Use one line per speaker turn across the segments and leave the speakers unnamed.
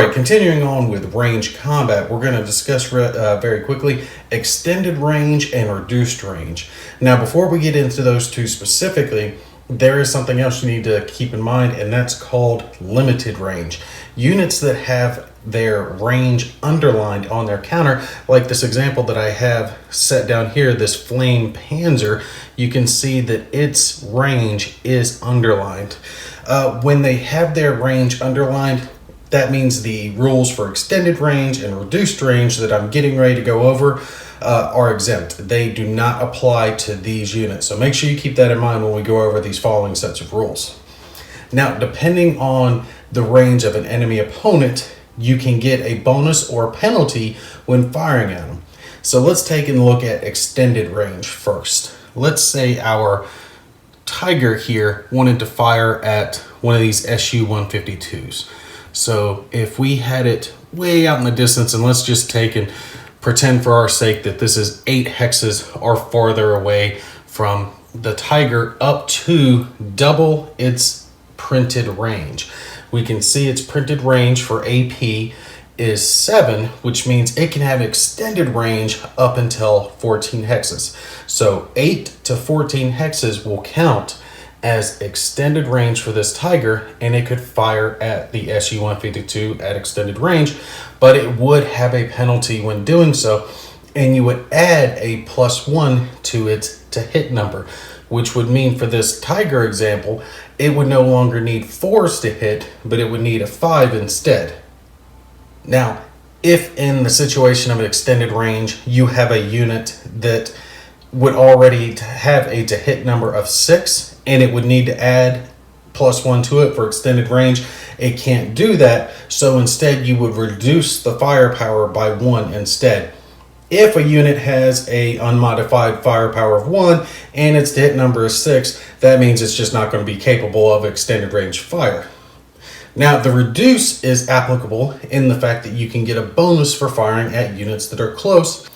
right, continuing on with range combat, we're going to discuss very quickly extended range and reduced range. Now, before we get into those two specifically, there is something else you need to keep in mind, and that's called limited range. Units that have their range underlined on their counter, like this example that I have set down here, this Flame Panzer, you can see that its range is underlined. When they have their range underlined, that means the rules for extended range and reduced range that I'm getting ready to go over are exempt. They do not apply to these units. So make sure you keep that in mind when we go over these following sets of rules. Now, depending on the range of an enemy opponent, you can get a bonus or penalty when firing at them. So let's take a look at extended range first. Let's say our Tiger here wanted to fire at one of these Su-152s. So if we had it way out in the distance, and let's just take and pretend for our sake that this is 8 hexes or farther away from the Tiger up to double its printed range. We can see its printed range for AP is 7, which means it can have extended range up until 14 hexes. So 8 to 14 hexes will count as extended range for this Tiger, and it could fire at the Su-152 at extended range, but it would have a penalty when doing so, and you would add a +1 to its to hit number, which would mean for this Tiger example, it would no longer need 4s to hit, but it would need a 5 instead. Now, if in the situation of extended range, you have a unit that would already have a to hit number of 6, and it would need to add +1 to it for extended range, it can't do that. So instead, you would reduce the firepower by 1 instead. If a unit has a unmodified firepower of 1 and its to hit number is 6, that means it's just not going to be capable of extended range fire. Now, the reduce is applicable in the fact that you can get a bonus for firing at units that are close.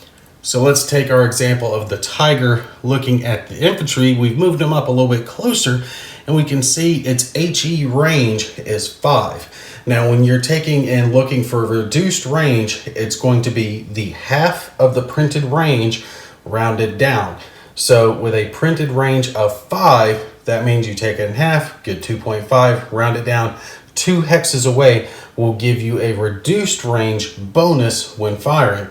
So let's take our example of the Tiger looking at the infantry. We've moved them up a little bit closer, and we can see its HE range is 5. Now, when you're taking and looking for reduced range, it's going to be the half of the printed range rounded down. So with a printed range of 5, that means you take it in half, get 2.5, round it down 2 hexes away, will give you a reduced range bonus when firing.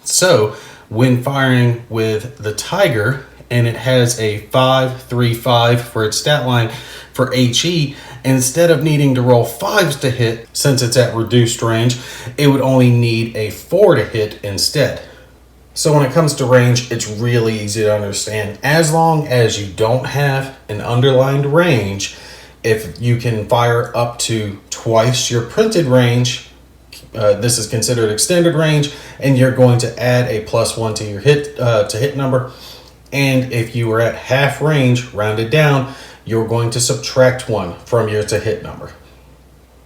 So when firing with the Tiger, and it has a 5-3-5 for its stat line for HE, instead of needing to roll 5s to hit, since it's at reduced range, it would only need a 4 to hit instead. So when it comes to range, it's really easy to understand. As long as you don't have an underlined range, if you can fire up to twice your printed range, this is considered extended range, and you're going to add a +1 to your hit number. And if you are at half range, rounded down, you're going to subtract 1 from your to hit number.